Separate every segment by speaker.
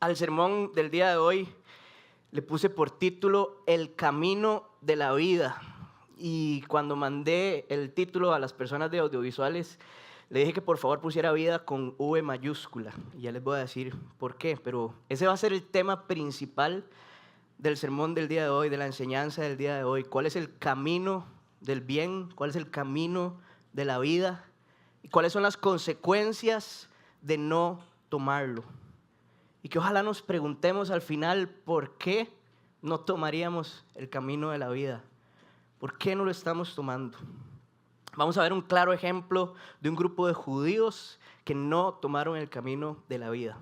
Speaker 1: Al sermón del día de hoy le puse por título El camino de la vida. Y cuando mandé el título a las personas de audiovisuales, le dije que por favor pusiera vida con V mayúscula. Y ya les voy a decir por qué, pero ese va a ser el tema principal del sermón del día de hoy, de la enseñanza del día de hoy. ¿Cuál es el camino del bien? ¿Cuál es el camino de la vida? ¿Y cuáles son las consecuencias de no tomarlo? Y que ojalá nos preguntemos al final por qué no tomaríamos el camino de la vida. ¿Por qué no lo estamos tomando? Vamos a ver un claro ejemplo de un grupo de judíos que no tomaron el camino de la vida.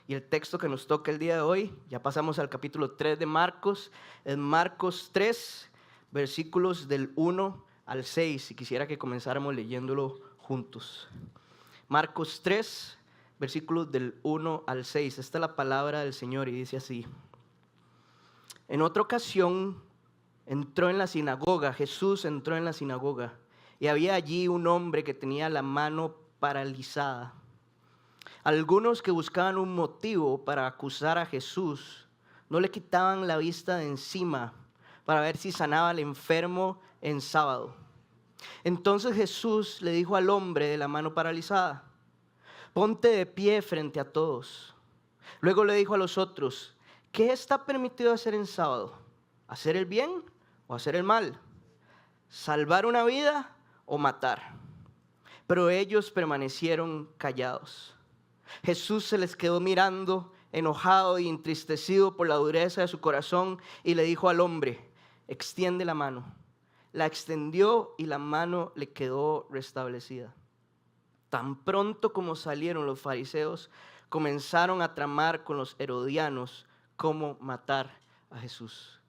Speaker 1: Y el texto que nos toca el día de hoy, ya pasamos al capítulo 3 de Marcos, es Marcos 3, versículos del 1 al 6. Y quisiera que comenzáramos leyéndolo juntos. Marcos 3, versículos del 1 al 6. Esta es la palabra del Señor y dice así. En otra ocasión Jesús entró en la sinagoga y había allí un hombre que tenía la mano paralizada. Algunos que buscaban un motivo para acusar a Jesús no le quitaban la vista de encima para ver si sanaba al enfermo en sábado. Entonces Jesús le dijo al hombre de la mano paralizada: ponte de pie frente a todos. Luego le dijo a los otros: ¿qué está permitido hacer en sábado? ¿Hacer el bien o hacer el mal? ¿Salvar una vida o matar? Pero ellos permanecieron callados. Jesús se les quedó mirando, enojado y entristecido por la dureza de su corazón, y le dijo al hombre: extiende la mano. La extendió y la mano le quedó restablecida. Tan pronto como salieron los fariseos, comenzaron a tramar con los herodianos cómo matar a Jesús.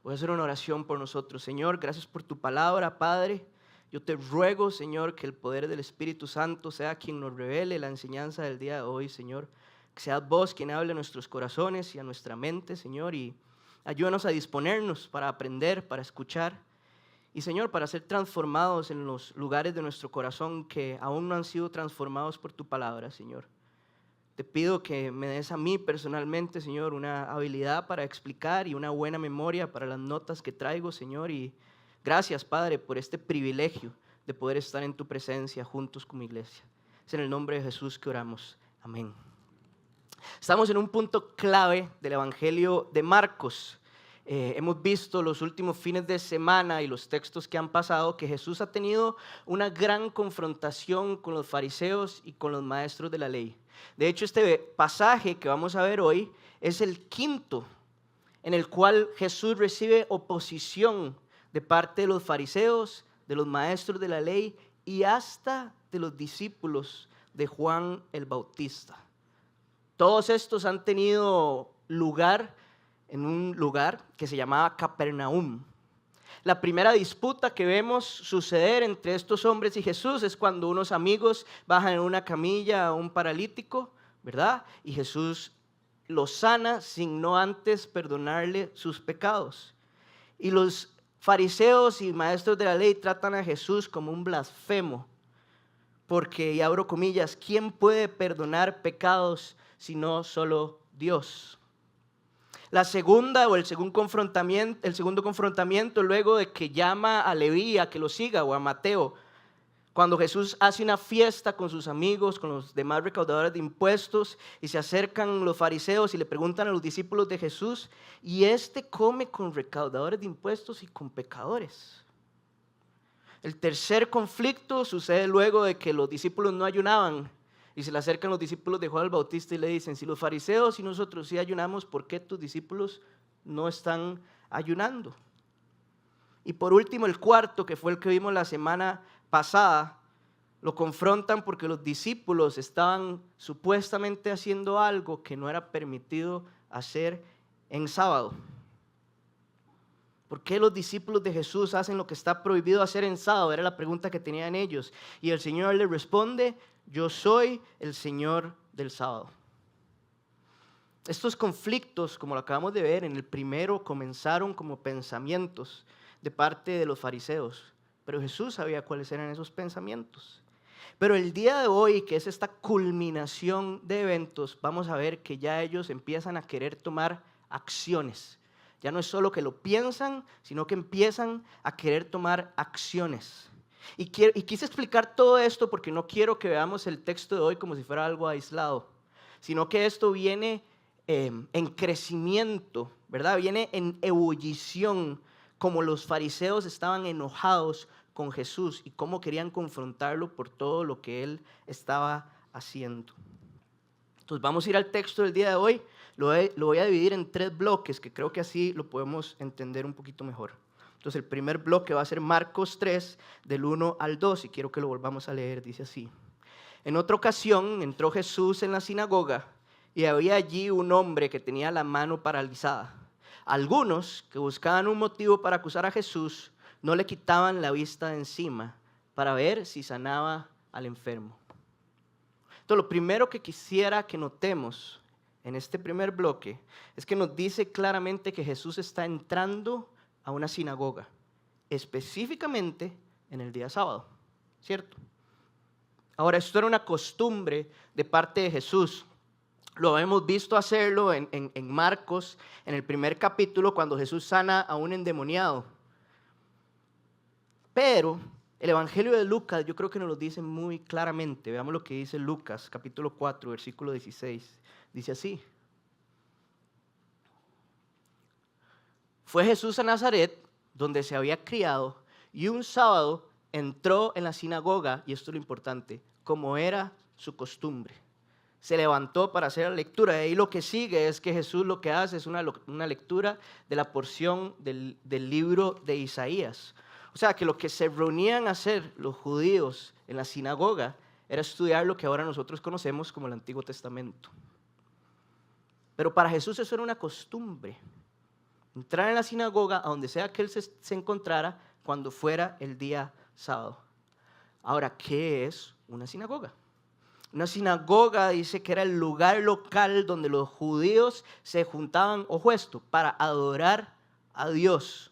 Speaker 1: Voy a hacer una oración por nosotros. Señor, gracias por tu palabra, Padre. Yo te ruego, Señor, que el poder del Espíritu Santo sea quien nos revele la enseñanza del día de hoy, Señor. Que seas vos quien hable a nuestros corazones y a nuestra mente, Señor, y ayúdanos a disponernos para aprender, para escuchar. Y Señor, para ser transformados en los lugares de nuestro corazón que aún no han sido transformados por tu palabra, Señor. Te pido que me des a mí personalmente, Señor, una habilidad para explicar y una buena memoria para las notas que traigo, Señor. Y gracias, Padre, por este privilegio de poder estar en tu presencia juntos como iglesia. Es en el nombre de Jesús que oramos. Amén. Estamos en un punto clave del Evangelio de Marcos. Hemos visto los últimos fines de semana y los textos que han pasado que Jesús ha tenido una gran confrontación con los fariseos y con los maestros de la ley. De hecho, este pasaje que vamos a ver hoy es el quinto en el cual Jesús recibe oposición de parte de los fariseos, de los maestros de la ley y hasta de los discípulos de Juan el Bautista. Todos estos han tenido lugar en un lugar que se llamaba Capernaum. La primera disputa que vemos suceder entre estos hombres y Jesús es cuando unos amigos bajan en una camilla a un paralítico, ¿verdad? Y Jesús lo sana sin no antes perdonarle sus pecados. Y los fariseos y maestros de la ley tratan a Jesús como un blasfemo, porque, y abro comillas, ¿quién puede perdonar pecados sino solo Dios? La segunda o el segundo confrontamiento luego de que llama a Leví a que lo siga, o a Mateo, cuando Jesús hace una fiesta con sus amigos, con los demás recaudadores de impuestos, y se acercan los fariseos y le preguntan a los discípulos de Jesús: ¿y este come con recaudadores de impuestos y con pecadores? El tercer conflicto sucede luego de que los discípulos no ayunaban. Y se le acercan los discípulos de Juan el Bautista y le dicen: si los fariseos y nosotros sí ayunamos, ¿por qué tus discípulos no están ayunando? Y por último, el cuarto, que fue el que vimos la semana pasada, lo confrontan porque los discípulos estaban supuestamente haciendo algo que no era permitido hacer en sábado. ¿Por qué los discípulos de Jesús hacen lo que está prohibido hacer en sábado? Era la pregunta que tenían ellos. Y el Señor les responde: yo soy el Señor del sábado. Estos conflictos, como lo acabamos de ver, en el primero comenzaron como pensamientos de parte de los fariseos. Pero Jesús sabía cuáles eran esos pensamientos. Pero el día de hoy, que es esta culminación de eventos, vamos a ver que ya ellos empiezan a querer tomar acciones. Ya no es solo que lo piensan, sino que empiezan a querer tomar acciones. Y quise explicar todo esto porque no quiero que veamos el texto de hoy como si fuera algo aislado, sino que esto viene en crecimiento, ¿verdad? Viene en ebullición, como los fariseos estaban enojados con Jesús y cómo querían confrontarlo por todo lo que él estaba haciendo. Entonces vamos a ir al texto del día de hoy. Lo voy a dividir en 3 bloques, que creo que así lo podemos entender un poquito mejor. Entonces el primer bloque va a ser Marcos 3, del 1 al 2, y quiero que lo volvamos a leer. Dice así: En otra ocasión entró Jesús en la sinagoga y había allí un hombre que tenía la mano paralizada. Algunos que buscaban un motivo para acusar a Jesús no le quitaban la vista de encima para ver si sanaba al enfermo. Entonces, lo primero que quisiera que notemos en este primer bloque es que nos dice claramente que Jesús está entrando a una sinagoga, específicamente en el día sábado, ¿cierto? Ahora, esto era una costumbre de parte de Jesús. Lo hemos visto hacerlo en Marcos, en el primer capítulo, cuando Jesús sana a un endemoniado. Pero el Evangelio de Lucas yo creo que nos lo dice muy claramente. Veamos lo que dice Lucas, capítulo 4, versículo 16. Dice así: Fue Jesús a Nazaret, donde se había criado, y un sábado entró en la sinagoga, y esto es lo importante, como era su costumbre. Se levantó para hacer la lectura. Y ahí lo que sigue es que Jesús lo que hace es una lectura de la porción del libro de Isaías. O sea, que lo que se reunían a hacer los judíos en la sinagoga era estudiar lo que ahora nosotros conocemos como el Antiguo Testamento. Pero para Jesús eso era una costumbre. Entrar en la sinagoga, a donde sea que él se encontrara, cuando fuera el día sábado. Ahora, ¿qué es una sinagoga? Una sinagoga dice que era el lugar local donde los judíos se juntaban, ojo esto, para adorar a Dios.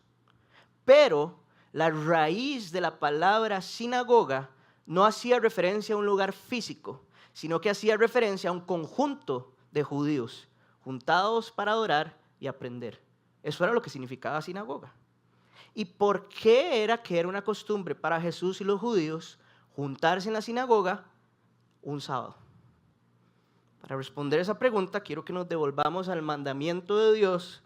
Speaker 1: Pero la raíz de la palabra sinagoga no hacía referencia a un lugar físico, sino que hacía referencia a un conjunto de judíos juntados para adorar y aprender. Eso era lo que significaba sinagoga. ¿Y por qué era que era una costumbre para Jesús y los judíos juntarse en la sinagoga un sábado? Para responder esa pregunta, quiero que nos devolvamos al mandamiento de Dios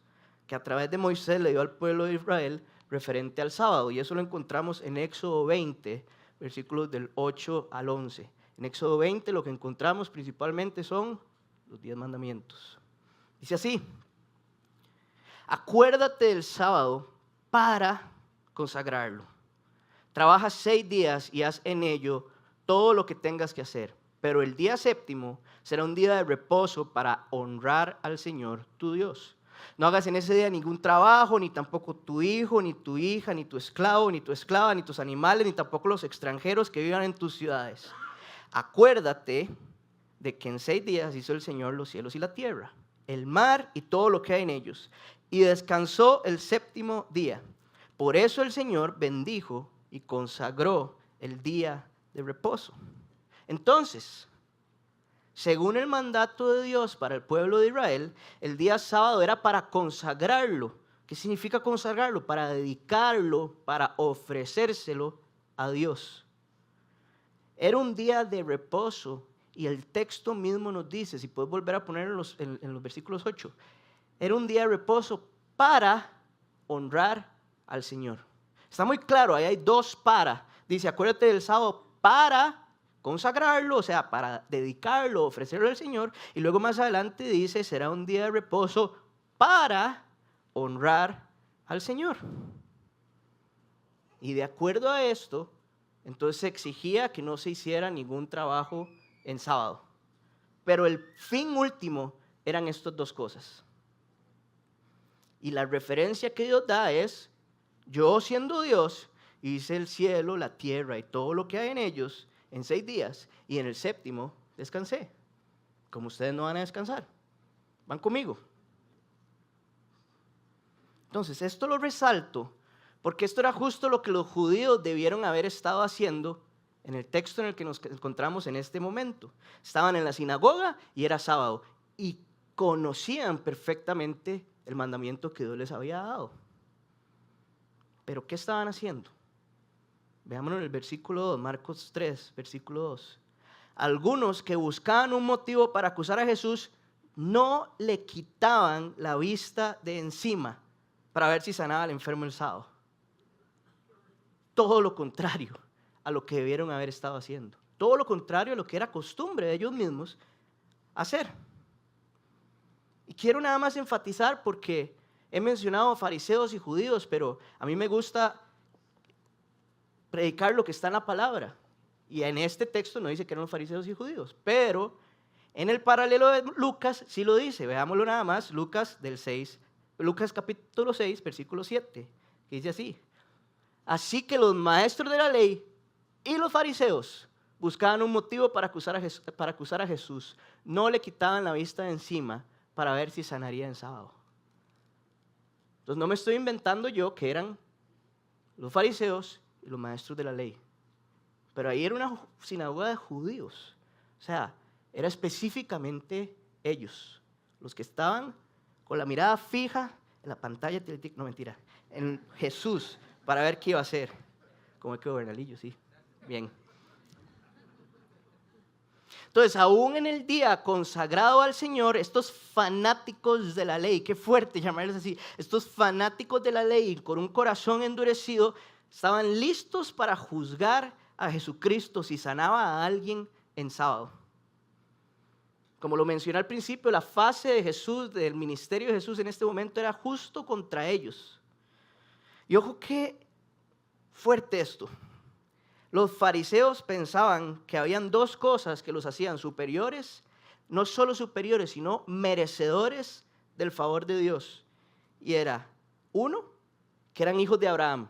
Speaker 1: que a través de Moisés le dio al pueblo de Israel referente al sábado. Y eso lo encontramos en Éxodo 20, versículos del 8 al 11. En Éxodo 20 lo que encontramos principalmente son los 10 mandamientos. Dice así: Acuérdate del sábado para consagrarlo. Trabaja 6 días y haz en ello todo lo que tengas que hacer. Pero el día séptimo será un día de reposo para honrar al Señor tu Dios. No hagas en ese día ningún trabajo, ni tampoco tu hijo, ni tu hija, ni tu esclavo, ni tu esclava, ni tus animales, ni tampoco los extranjeros que vivan en tus ciudades. Acuérdate de que en 6 días hizo el Señor los cielos y la tierra, el mar y todo lo que hay en ellos, y descansó el séptimo día. Por eso el Señor bendijo y consagró el día de reposo. Entonces, según el mandato de Dios para el pueblo de Israel, el día sábado era para consagrarlo. ¿Qué significa consagrarlo? Para dedicarlo, para ofrecérselo a Dios. Era un día de reposo y el texto mismo nos dice, si puedes volver a ponerlo en los versículos 8, era un día de reposo para honrar al Señor. Está muy claro, ahí hay 2 para. Dice, acuérdate del sábado para consagrarlo, o sea, para dedicarlo, ofrecerlo al Señor. Y luego más adelante dice, será un día de reposo para honrar al Señor. Y de acuerdo a esto, entonces se exigía que no se hiciera ningún trabajo en sábado. Pero el fin último eran estas 2 cosas. Y la referencia que Dios da es, yo siendo Dios, hice el cielo, la tierra y todo lo que hay en ellos en 6 días, y en el séptimo descansé. Como ustedes no van a descansar, van conmigo. Entonces, esto lo resalto porque esto era justo lo que los judíos debieron haber estado haciendo en el texto en el que nos encontramos en este momento. Estaban en la sinagoga y era sábado y conocían perfectamente el mandamiento que Dios les había dado. ¿Pero qué estaban haciendo? Veámonos en el versículo 2, Marcos 3, versículo 2. Algunos que buscaban un motivo para acusar a Jesús no le quitaban la vista de encima para ver si sanaba al enfermo el sábado. Todo lo contrario a lo que debieron haber estado haciendo. Todo lo contrario a lo que era costumbre de ellos mismos hacer. Y quiero nada más enfatizar porque he mencionado fariseos y judíos, pero a mí me gusta predicar lo que está en la palabra. Y en este texto no dice que eran los fariseos y judíos, pero en el paralelo de Lucas sí lo dice. Veámoslo nada más, Lucas capítulo 6, versículo 7, que dice así. Así que los maestros de la ley y los fariseos buscaban un motivo para acusar a Jesús. No le quitaban la vista de encima para ver si sanaría en sábado. Entonces no me estoy inventando yo que eran los fariseos y los maestros de la ley. Pero ahí era una sinagoga de judíos. O sea, era específicamente ellos, los que estaban con la mirada fija en la pantalla, no mentira, en Jesús, para ver qué iba a hacer. ¿Cómo quedó Bernalillo? Sí, bien. Entonces, aún en el día consagrado al Señor, estos fanáticos de la ley, qué fuerte llamarles así, estos fanáticos de la ley con un corazón endurecido, estaban listos para juzgar a Jesucristo si sanaba a alguien en sábado. Como lo mencioné al principio, la fase de Jesús, del ministerio de Jesús en este momento era justo contra ellos. Y ojo qué fuerte esto. Los fariseos pensaban que habían dos cosas que los hacían superiores, no solo superiores, sino merecedores del favor de Dios. Y era, uno, que eran hijos de Abraham.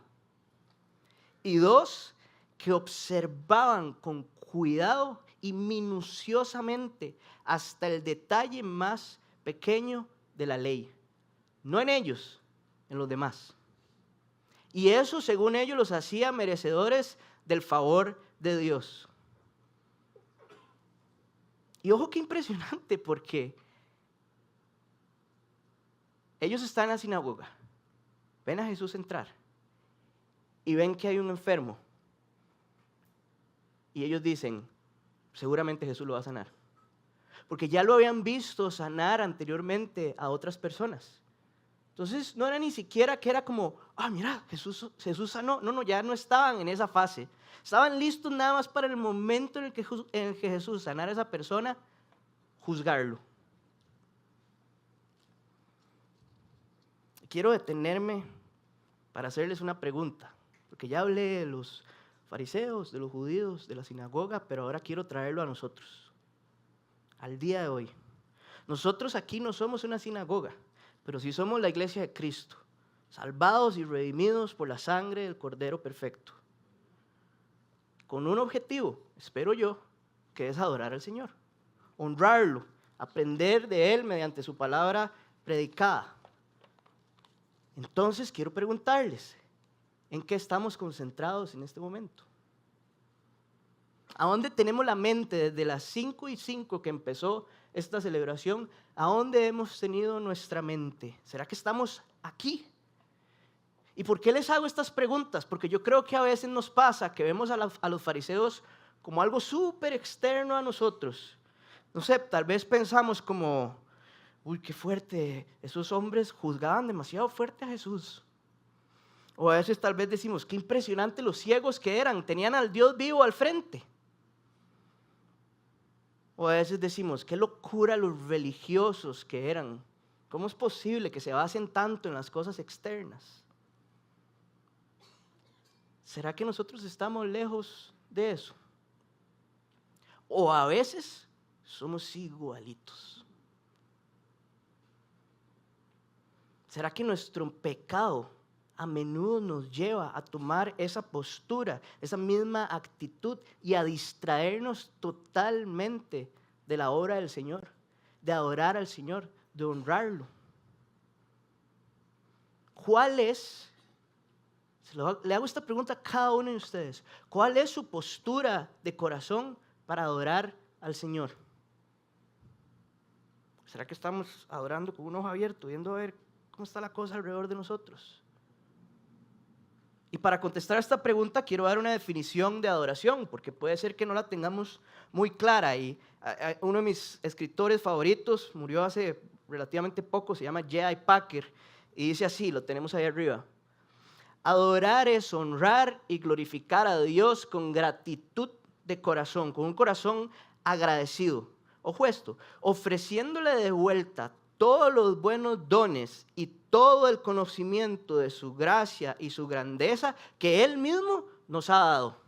Speaker 1: Y dos, que observaban con cuidado y minuciosamente hasta el detalle más pequeño de la ley. No en ellos, en los demás. Y eso, según ellos, los hacía merecedores del favor de Dios. Y ojo qué impresionante, porque ellos están en la sinagoga, ven a Jesús entrar y ven que hay un enfermo. Y ellos dicen, seguramente Jesús lo va a sanar. Porque ya lo habían visto sanar anteriormente a otras personas. Entonces no era ni siquiera que era como, mira, Jesús sanó. No, ya no estaban en esa fase. Estaban listos nada más para el momento en el que Jesús sanara a esa persona, juzgarlo. Quiero detenerme para hacerles una pregunta, porque ya hablé de los fariseos, de los judíos, de la sinagoga, pero ahora quiero traerlo a nosotros, al día de hoy. Nosotros aquí no somos una sinagoga, pero sí somos la iglesia de Cristo, salvados y redimidos por la sangre del Cordero perfecto, con un objetivo, espero yo, que es adorar al Señor, honrarlo, aprender de Él mediante su palabra predicada. Entonces quiero preguntarles, ¿en qué estamos concentrados en este momento? ¿A dónde tenemos la mente desde las 5:05 que empezó esta celebración? ¿A dónde hemos tenido nuestra mente? ¿Será que estamos aquí? ¿Y por qué les hago estas preguntas? Porque yo creo que a veces nos pasa que vemos a los fariseos como algo súper externo a nosotros. No sé, tal vez pensamos como, uy, qué fuerte, esos hombres juzgaban demasiado fuerte a Jesús. O a veces tal vez decimos, qué impresionante los ciegos que eran, tenían al Dios vivo al frente. O a veces decimos, qué locura los religiosos que eran. ¿Cómo es posible que se basen tanto en las cosas externas? ¿Será que nosotros estamos lejos de eso? O a veces somos igualitos. ¿Será que nuestro pecado a menudo nos lleva a tomar esa postura, esa misma actitud y a distraernos totalmente de la obra del Señor, de adorar al Señor, de honrarlo? ¿Cuál es, Le hago esta pregunta a cada uno de ustedes. ¿Cuál es su postura de corazón para adorar al Señor? ¿Será que estamos adorando con un ojo abierto, viendo a ver cómo está la cosa alrededor de nosotros? Y para contestar a esta pregunta quiero dar una definición de adoración, porque puede ser que no la tengamos muy clara. Y uno de mis escritores favoritos murió hace relativamente poco, se llama J.I. Packer, y dice así, lo tenemos ahí arriba: adorar es honrar y glorificar a Dios con gratitud de corazón, con un corazón agradecido. Ojo esto, ofreciéndole de vuelta todos los buenos dones y todo el conocimiento de su gracia y su grandeza que Él mismo nos ha dado.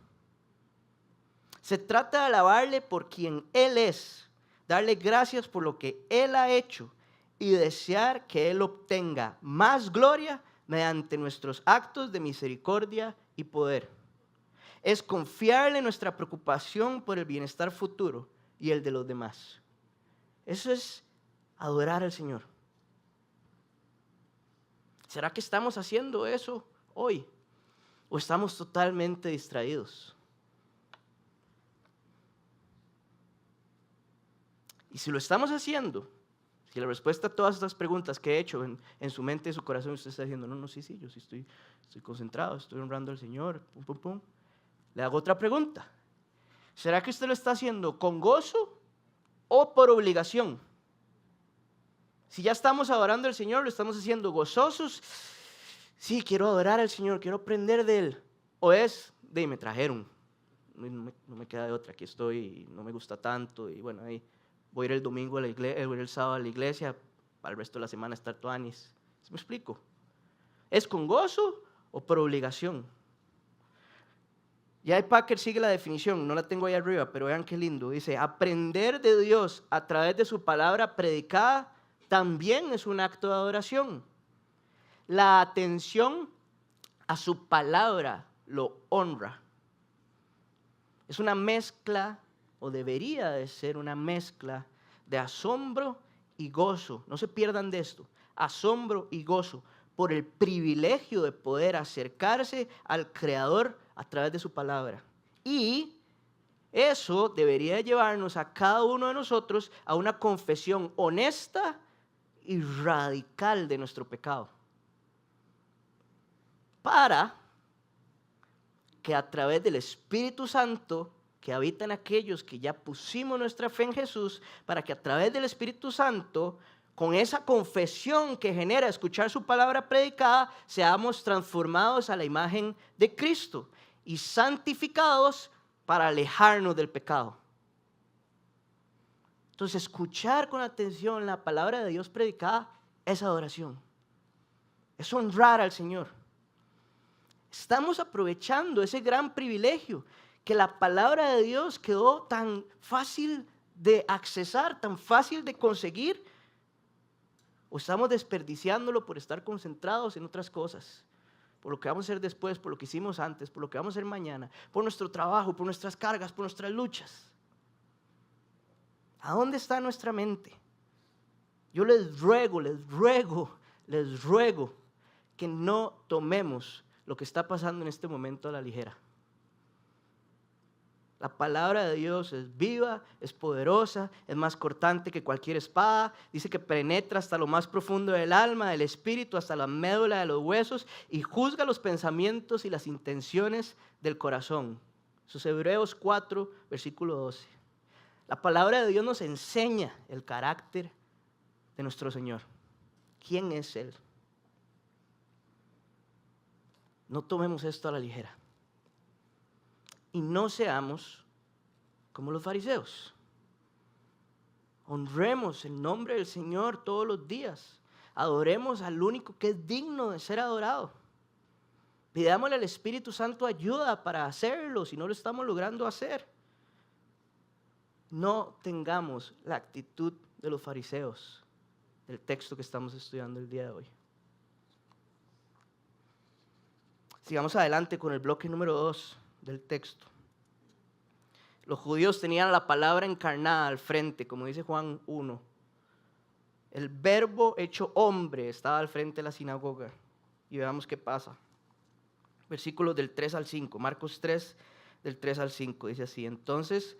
Speaker 1: Se trata de alabarle por quien Él es, darle gracias por lo que Él ha hecho y desear que Él obtenga más gloria mediante nuestros actos de misericordia y poder. Es confiarle nuestra preocupación por el bienestar futuro y el de los demás. Eso es adorar al Señor. ¿Será que estamos haciendo eso hoy? ¿O estamos totalmente distraídos? Y si lo estamos haciendo, si la respuesta a todas estas preguntas que he hecho en su mente y su corazón, usted está diciendo, no, sí, yo sí estoy concentrado, estoy honrando al Señor, le hago otra pregunta. ¿Será que usted lo está haciendo con gozo o por obligación? Si ya estamos adorando al Señor, lo estamos haciendo gozosos. Sí, quiero adorar al Señor, quiero aprender de Él. O es, me trajeron, no me queda de otra, aquí estoy, no me gusta tanto, y bueno, ahí voy a ir el domingo a la iglesia, voy a ir el sábado a la iglesia, para el resto de la semana estar tuanis. ¿Me explico? ¿Es con gozo o por obligación? Ya Packer sigue la definición, no la tengo ahí arriba, pero vean qué lindo. Dice, aprender de Dios a través de su palabra predicada también es un acto de adoración. La atención a su palabra lo honra. Es una mezcla, o debería de ser una mezcla, de asombro y gozo. No se pierdan de esto. Asombro y gozo por el privilegio de poder acercarse al Creador a través de su palabra. Y eso debería llevarnos a cada uno de nosotros a una confesión honesta y radical de nuestro pecado, para que a través del Espíritu Santo que habita en aquellos que ya pusimos nuestra fe en Jesús, para que a través del Espíritu Santo, con esa confesión que genera escuchar su palabra predicada, seamos transformados a la imagen de Cristo y santificados para alejarnos del pecado. Entonces, escuchar con atención la palabra de Dios predicada es adoración, es honrar al Señor. Estamos aprovechando ese gran privilegio que la palabra de Dios quedó tan fácil de accesar, tan fácil de conseguir, o estamos desperdiciándolo por estar concentrados en otras cosas, por lo que vamos a hacer después, por lo que hicimos antes, por lo que vamos a hacer mañana, por nuestro trabajo, por nuestras cargas, por nuestras luchas. ¿A dónde está nuestra mente? Yo les ruego que no tomemos lo que está pasando en este momento a la ligera. La palabra de Dios es viva, es poderosa, es más cortante que cualquier espada. Dice que penetra hasta lo más profundo del alma, del espíritu, hasta la médula de los huesos y juzga los pensamientos y las intenciones del corazón. Eso es Hebreos 4, versículo 12. La palabra de Dios nos enseña el carácter de nuestro Señor. ¿Quién es Él? No tomemos esto a la ligera. Y no seamos como los fariseos. Honremos el nombre del Señor todos los días. Adoremos al único que es digno de ser adorado. Pidámosle al Espíritu Santo ayuda para hacerlo si no lo estamos logrando hacer. No tengamos la actitud de los fariseos del texto que estamos estudiando el día de hoy. Sigamos adelante con el bloque número 2 del texto. Los judíos tenían la palabra encarnada al frente, como dice Juan 1. El verbo hecho hombre estaba al frente de la sinagoga. Y veamos qué pasa. versículos del 3 al 5. Marcos 3, del 3 al 5, dice así. Entonces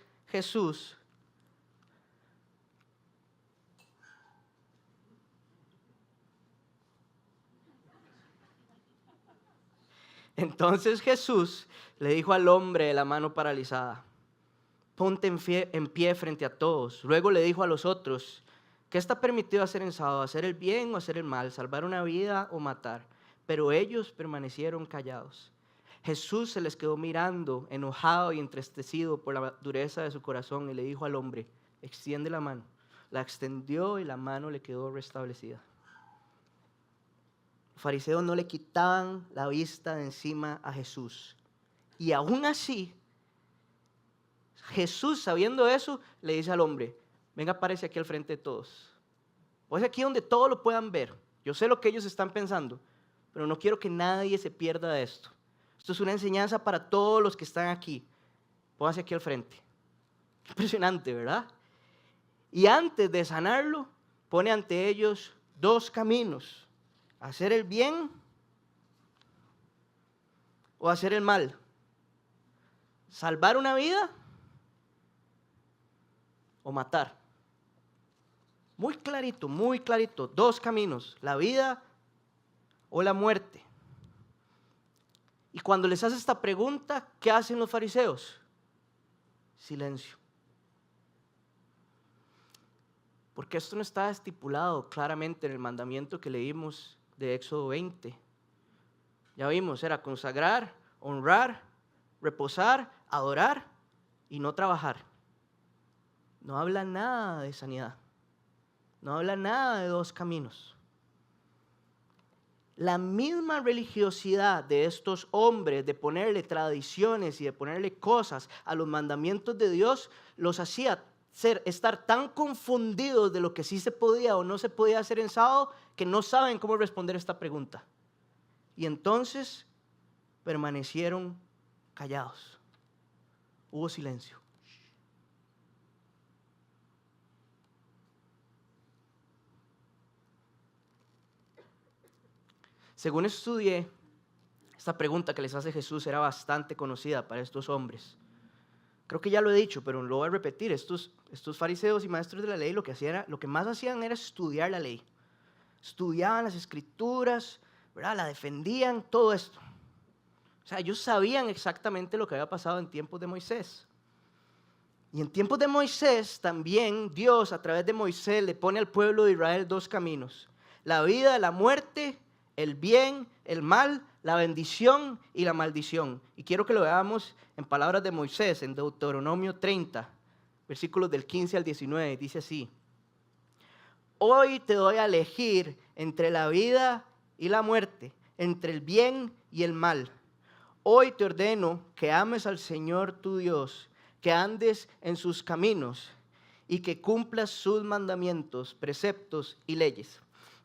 Speaker 1: Jesús le dijo al hombre de la mano paralizada: ponte en pie frente a todos. Luego le dijo a los otros: ¿qué está permitido hacer en sábado? ¿Hacer el bien o hacer el mal? ¿Salvar una vida o matar? Pero ellos permanecieron callados. Jesús se les quedó mirando, enojado y entristecido por la dureza de su corazón, y le dijo al hombre: extiende la mano. La extendió y la mano le quedó restablecida. Los fariseos no le quitaban la vista de encima a Jesús. Y aún así, Jesús, sabiendo eso, le dice al hombre: venga, párese aquí al frente de todos. Pues aquí donde todos lo puedan ver. Yo sé lo que ellos están pensando, pero no quiero que nadie se pierda de esto. Esto es una enseñanza para todos los que están aquí. Póngase aquí al frente. Impresionante, ¿verdad? Y antes de sanarlo, pone ante ellos dos caminos: hacer el bien o hacer el mal. Salvar una vida o matar. Muy clarito, dos caminos: la vida o la muerte. Y cuando les hace esta pregunta, ¿qué hacen los fariseos? Silencio. Porque esto no está estipulado claramente en el mandamiento que leímos de Éxodo 20. Ya vimos, era consagrar, honrar, reposar, adorar y no trabajar. No habla nada de sanidad. No habla nada de dos caminos. La misma religiosidad de estos hombres de ponerle tradiciones y de ponerle cosas a los mandamientos de Dios los hacía estar tan confundidos de lo que sí se podía o no se podía hacer en sábado, que no saben cómo responder esta pregunta. Y entonces permanecieron callados. Hubo silencio. Según estudié, esta pregunta que les hace Jesús era bastante conocida para estos hombres. Creo que ya lo he dicho, pero lo voy a repetir. Estos fariseos y maestros de la ley lo que más hacían era estudiar la ley. Estudiaban las escrituras, ¿verdad? La defendían, todo esto. O sea, ellos sabían exactamente lo que había pasado en tiempos de Moisés. Y en tiempos de Moisés también Dios, a través de Moisés, le pone al pueblo de Israel dos caminos: la vida, la muerte, el bien, el mal, la bendición y la maldición. Y quiero que lo veamos en palabras de Moisés, en Deuteronomio 30, versículos del 15 al 19. Dice así: hoy te doy a elegir entre la vida y la muerte, entre el bien y el mal. Hoy te ordeno que ames al Señor tu Dios, que andes en sus caminos y que cumplas sus mandamientos, preceptos y leyes.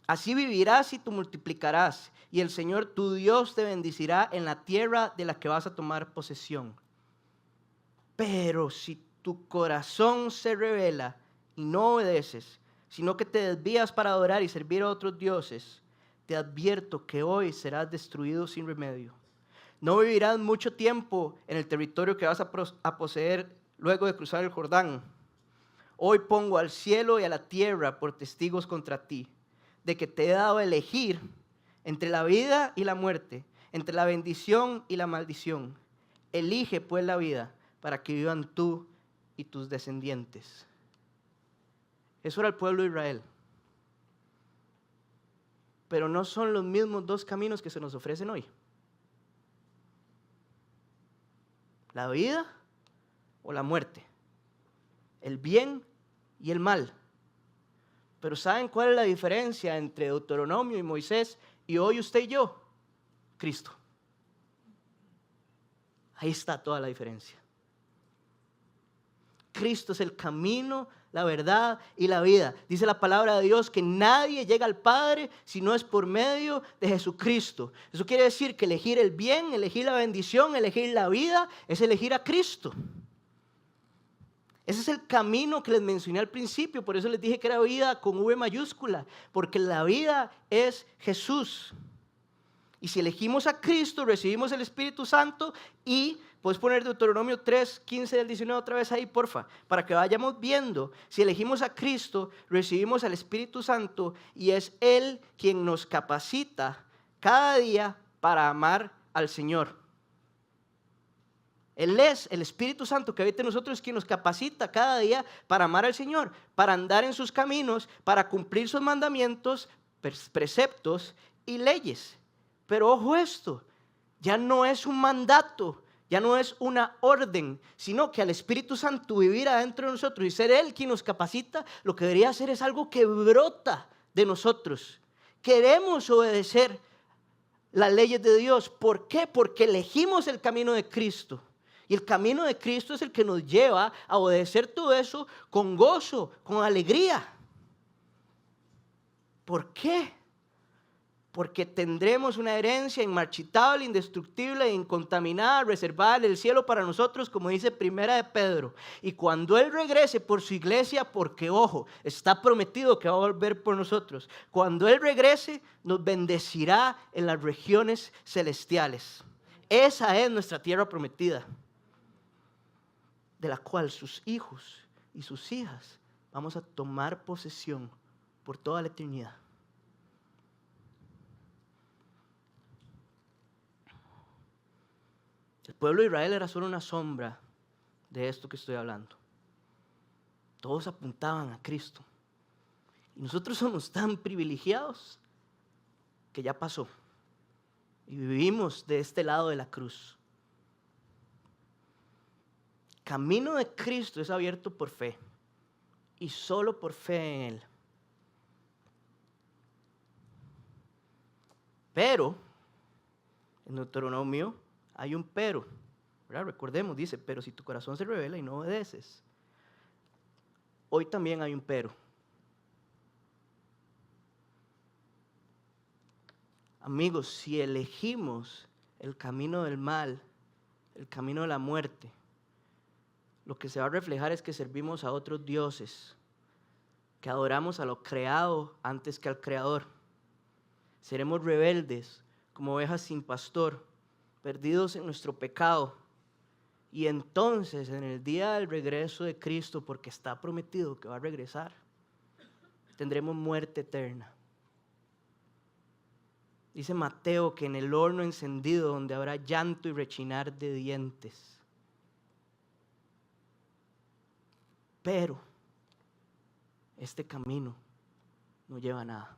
Speaker 1: Así vivirás y te multiplicarás, y el Señor tu Dios te bendecirá en la tierra de la que vas a tomar posesión. Pero si tu corazón se rebela y no obedeces, sino que te desvías para adorar y servir a otros dioses, te advierto que hoy serás destruido sin remedio. No vivirás mucho tiempo en el territorio que vas a poseer luego de cruzar el Jordán. Hoy pongo al cielo y a la tierra por testigos contra ti, de que te he dado a elegir entre la vida y la muerte, entre la bendición y la maldición. Elige pues la vida para que vivan tú y tus descendientes. Eso era el pueblo de Israel. Pero no son los mismos dos caminos que se nos ofrecen hoy: la vida o la muerte, el bien y el mal. Pero ¿saben cuál es la diferencia entre Deuteronomio y Moisés y hoy usted y yo? Cristo. Ahí está toda la diferencia. Cristo es el camino, la verdad y la vida. Dice la palabra de Dios que nadie llega al Padre si no es por medio de Jesucristo. Eso quiere decir que elegir el bien, elegir la bendición, elegir la vida, es elegir a Cristo. Ese es el camino que les mencioné al principio. Por eso les dije que era vida con V mayúscula, porque la vida es Jesús. Y si elegimos a Cristo, recibimos el Espíritu Santo. Y puedes poner Deuteronomio 3, 15 del 19 otra vez ahí, porfa, para que vayamos viendo. Si elegimos a Cristo, recibimos al Espíritu Santo y es Él quien nos capacita cada día para amar al Señor. Él es el Espíritu Santo que habita en nosotros, quien nos capacita cada día para amar al Señor, para andar en sus caminos, para cumplir sus mandamientos, preceptos y leyes. Pero ojo esto, ya no es un mandato, ya no es una orden, sino que al Espíritu Santo vivir adentro de nosotros y ser Él quien nos capacita, lo que debería hacer es algo que brota de nosotros. Queremos obedecer las leyes de Dios. ¿Por qué? Porque elegimos el camino de Cristo. Y el camino de Cristo es el que nos lleva a obedecer todo eso con gozo, con alegría. ¿Por qué? Porque tendremos una herencia inmarchitable, indestructible e incontaminada, reservada en el cielo para nosotros, como dice Primera de Pedro. Y cuando Él regrese por su iglesia, porque ojo, está prometido que va a volver por nosotros. Cuando Él regrese, nos bendecirá en las regiones celestiales. Esa es nuestra tierra prometida, de la cual sus hijos y sus hijas vamos a tomar posesión por toda la eternidad. El pueblo de Israel era solo una sombra de esto que estoy hablando. Todos apuntaban a Cristo. Y nosotros somos tan privilegiados que ya pasó. Y vivimos de este lado de la cruz. El camino de Cristo es abierto por fe. Y solo por fe en Él. Pero, en Deuteronomio hay un pero, ¿verdad? Recordemos, dice, pero si tu corazón se rebela y no obedeces. Hoy también hay un pero. Amigos, si elegimos el camino del mal, el camino de la muerte, lo que se va a reflejar es que servimos a otros dioses, que adoramos a lo creado antes que al Creador. Seremos rebeldes como ovejas sin pastor, perdidos en nuestro pecado. Y entonces en el día del regreso de Cristo, porque está prometido que va a regresar, tendremos muerte eterna. Dice Mateo que en el horno encendido donde habrá llanto y rechinar de dientes. Pero este camino no lleva a nada.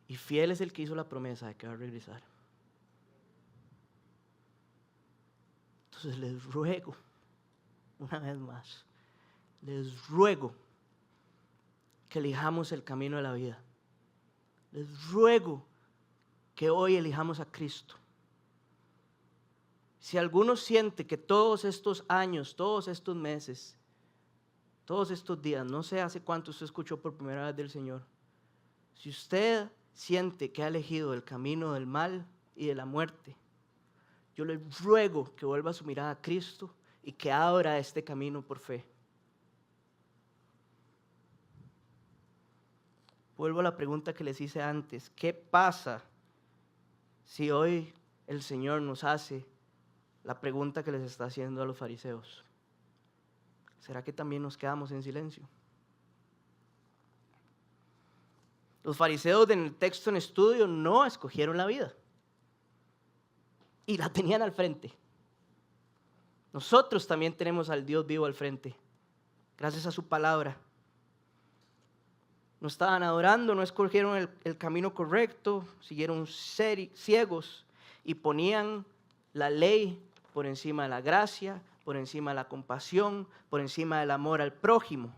Speaker 1: Y fiel es el que hizo la promesa de que va a regresar. Entonces les ruego, una vez más, les ruego que elijamos el camino de la vida. Les ruego que hoy elijamos a Cristo. Si alguno siente que todos estos años, todos estos meses, todos estos días, no sé hace cuánto usted escuchó por primera vez del Señor, si usted siente que ha elegido el camino del mal y de la muerte, yo le ruego que vuelva su mirada a Cristo y que abra este camino por fe. Vuelvo a la pregunta que les hice antes. ¿Qué pasa si hoy el Señor nos hace la pregunta que les está haciendo a los fariseos? ¿Será que también nos quedamos en silencio? Los fariseos en el texto en estudio no escogieron la vida y la tenían al frente. Nosotros también tenemos al Dios vivo al frente, gracias a su palabra. No estaban adorando, no escogieron el camino correcto, siguieron ciegos y ponían la ley por encima de la gracia, por encima de la compasión, por encima del amor al prójimo.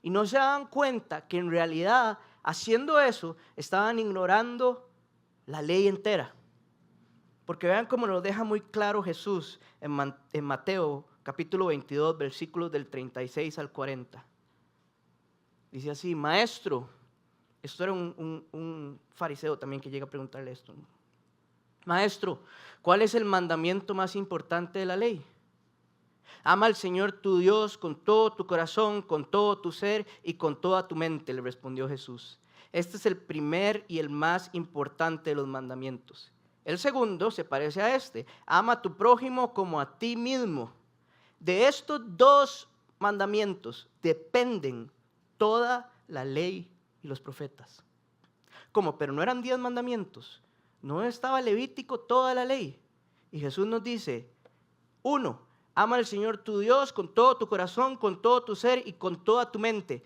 Speaker 1: Y no se daban cuenta que en realidad, haciendo eso, estaban ignorando la ley entera. Porque vean cómo nos deja muy claro Jesús en Mateo capítulo 22, versículos del 36 al 40. Dice así: maestro, esto era un fariseo también que llega a preguntarle esto. Maestro, ¿cuál es el mandamiento más importante de la ley? Ama al Señor tu Dios con todo tu corazón, con todo tu ser y con toda tu mente, le respondió Jesús. Este es el primer y el más importante de los mandamientos. El segundo se parece a este: ama a tu prójimo como a ti mismo. De estos dos mandamientos dependen toda la ley y los profetas. ¿Cómo? Pero no eran 10 mandamientos. No estaba Levítico toda la ley. Y Jesús nos dice: 1, ama al Señor tu Dios con todo tu corazón, con todo tu ser y con toda tu mente.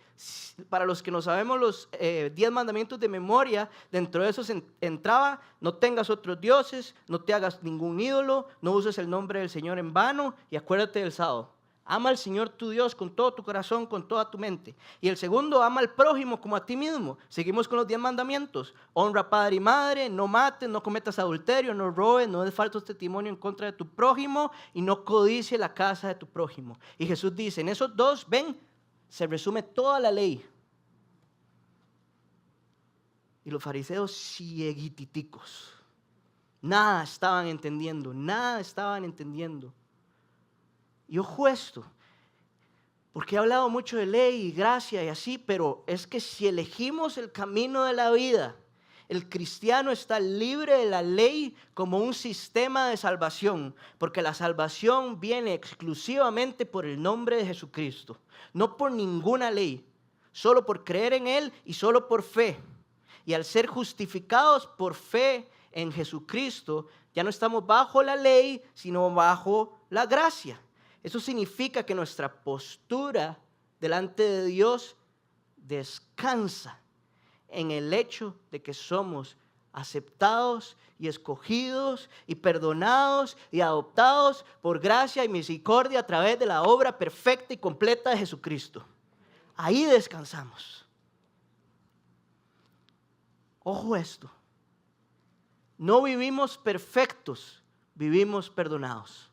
Speaker 1: Para los que no sabemos los 10 mandamientos de memoria, dentro de esos entraba: no tengas otros dioses, no te hagas ningún ídolo, no uses el nombre del Señor en vano y acuérdate del sábado. Ama al Señor tu Dios con todo tu corazón, con toda tu mente. Y el segundo: ama al prójimo como a ti mismo. Seguimos con los 10 mandamientos. Honra a padre y madre, no mates, no cometas adulterio, no robes, no des falso testimonio en contra de tu prójimo y no codicie la casa de tu prójimo. Y Jesús dice: en esos dos, ven, se resume toda la ley. Y los fariseos cieguititicos. Nada estaban entendiendo, nada estaban entendiendo. Y ojo esto, porque he hablado mucho de ley y gracia y así, pero es que si elegimos el camino de la vida, el cristiano está libre de la ley como un sistema de salvación, porque la salvación viene exclusivamente por el nombre de Jesucristo, no por ninguna ley, solo por creer en Él y solo por fe. Y al ser justificados por fe en Jesucristo, ya no estamos bajo la ley, sino bajo la gracia. Eso significa que nuestra postura delante de Dios descansa en el hecho de que somos aceptados y escogidos y perdonados y adoptados por gracia y misericordia a través de la obra perfecta y completa de Jesucristo. Ahí descansamos. Ojo esto, no vivimos perfectos, vivimos perdonados.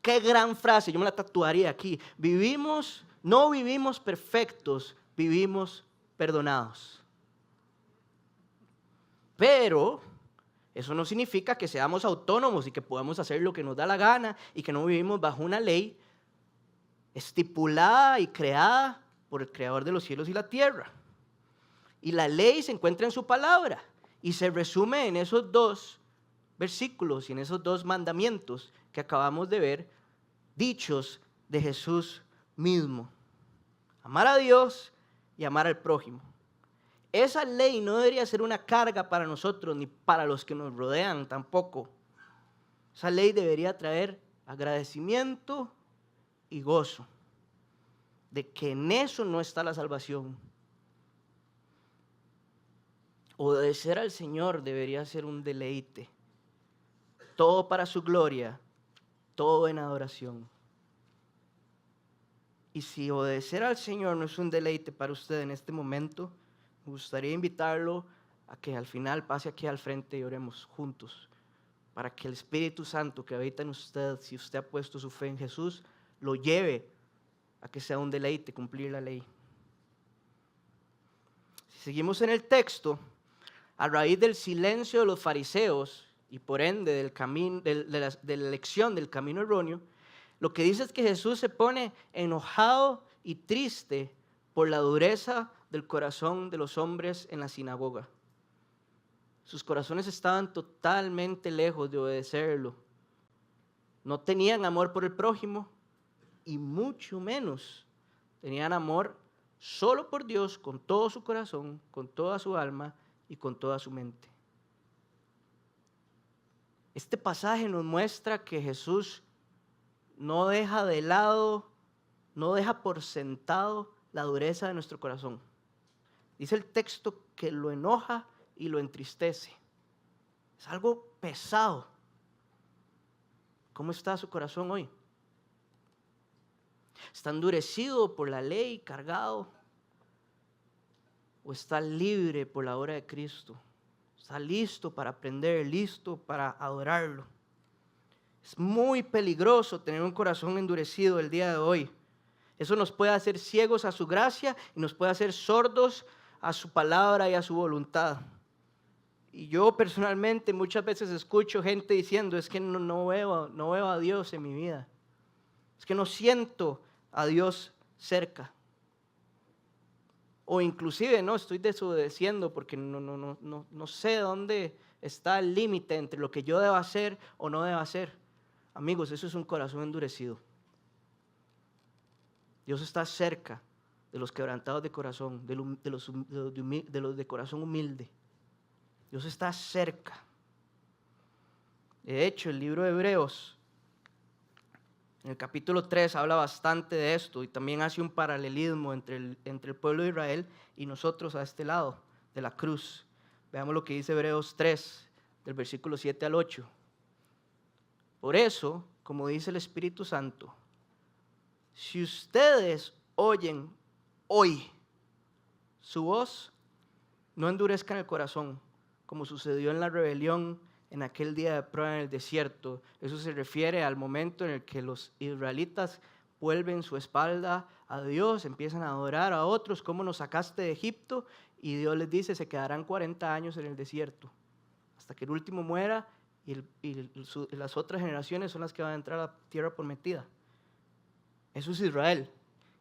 Speaker 1: Qué gran frase, yo me la tatuaría aquí. No vivimos perfectos, vivimos perdonados. Pero eso no significa que seamos autónomos y que podamos hacer lo que nos da la gana y que no vivimos bajo una ley estipulada y creada por el Creador de los cielos y la tierra. Y la ley se encuentra en su palabra y se resume en esos dos versículos y en esos dos mandamientos que acabamos de ver, dichos de Jesús mismo: amar a Dios y amar al prójimo. Esa ley no debería ser una carga para nosotros ni para los que nos rodean tampoco. Esa ley debería traer agradecimiento y gozo de que en eso no está la salvación. Obedecer al Señor debería ser un deleite, todo para su gloria, todo en adoración. Y si obedecer al Señor no es un deleite para usted en este momento, me gustaría invitarlo a que al final pase aquí al frente y oremos juntos, para que el Espíritu Santo que habita en usted, si usted ha puesto su fe en Jesús, lo lleve a que sea un deleite cumplir la ley. Si seguimos en el texto, a raíz del silencio de los fariseos y por ende de la elección del camino erróneo, lo que dice es que Jesús se pone enojado y triste por la dureza del corazón de los hombres en la sinagoga. Sus corazones estaban totalmente lejos de obedecerlo. No tenían amor por el prójimo y mucho menos tenían amor solo por Dios con todo su corazón, con toda su alma y con toda su mente. Este pasaje nos muestra que Jesús no deja de lado, no deja por sentado la dureza de nuestro corazón. Dice el texto que lo enoja y lo entristece. Es algo pesado. ¿Cómo está su corazón hoy? ¿Está endurecido por la ley, cargado? ¿O está libre por la obra de Cristo? ¿Está listo para aprender, listo para adorarlo? Es muy peligroso tener un corazón endurecido el día de hoy. Eso nos puede hacer ciegos a su gracia y nos puede hacer sordos a su palabra y a su voluntad. Y yo personalmente muchas veces escucho gente diciendo: es que no veo a Dios en mi vida. Es que no siento a Dios cerca. O inclusive no estoy desobedeciendo porque no sé dónde está el límite entre lo que yo debo hacer o no debo hacer. Amigos, eso es un corazón endurecido. Dios está cerca de los quebrantados de corazón, de los de corazón humilde. Dios está cerca. De hecho, el libro de Hebreos, en el capítulo 3, habla bastante de esto y también hace un paralelismo entre el pueblo de Israel y nosotros a este lado de la cruz. Veamos lo que dice Hebreos 3, del versículo 7 al 8. Por eso, como dice el Espíritu Santo, si ustedes oyen hoy su voz, no endurezcan el corazón, como sucedió en la rebelión en aquel día de prueba en el desierto. Eso se refiere al momento en el que los israelitas vuelven su espalda a Dios, empiezan a adorar a otros, como nos sacaste de Egipto, y Dios les dice, se quedarán 40 años en el desierto, hasta que el último muera, y las otras generaciones son las que van a entrar a la tierra prometida. Eso es Israel.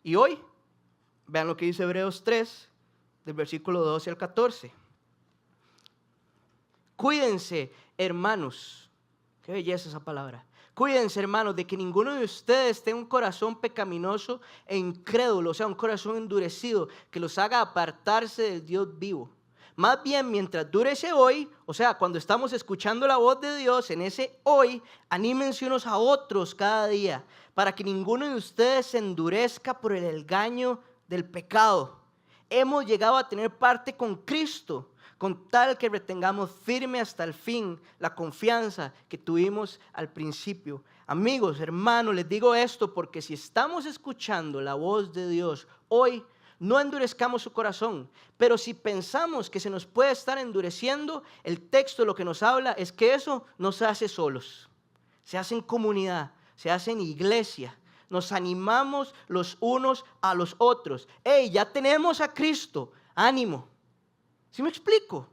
Speaker 1: Y hoy, vean lo que dice Hebreos 3, del versículo 12 al 14. Cuídense, hermanos. Qué belleza esa palabra. Cuídense, hermanos, de que ninguno de ustedes tenga un corazón pecaminoso e incrédulo, o sea, un corazón endurecido, que los haga apartarse del Dios vivo. Más bien, mientras dure ese hoy, o sea, cuando estamos escuchando la voz de Dios, en ese hoy, anímense unos a otros cada día, para que ninguno de ustedes se endurezca por el engaño del pecado. Hemos llegado a tener parte con Cristo, con tal que retengamos firme hasta el fin la confianza que tuvimos al principio. Amigos, hermanos, les digo esto porque si estamos escuchando la voz de Dios hoy, no endurezcamos su corazón. Pero si pensamos que se nos puede estar endureciendo, el texto lo que nos habla es que eso no se hace solos. Se hace en comunidad, se hace en iglesia. Nos animamos los unos a los otros. ¡Hey, ya tenemos a Cristo! ¡Ánimo! ¿Sí me explico?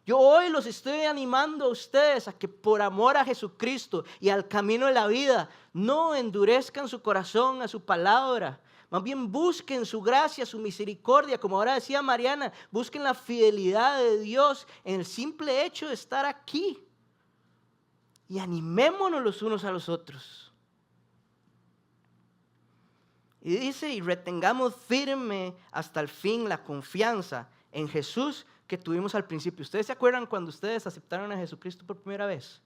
Speaker 1: Yo hoy los estoy animando a ustedes a que por amor a Jesucristo y al camino de la vida no endurezcan su corazón a su palabra. Más bien busquen su gracia, su misericordia, como ahora decía Mariana, busquen la fidelidad de Dios en el simple hecho de estar aquí. Y animémonos los unos a los otros. Y dice, y retengamos firme hasta el fin la confianza en Jesús que tuvimos al principio. ¿Ustedes se acuerdan cuando ustedes aceptaron a Jesucristo por primera vez?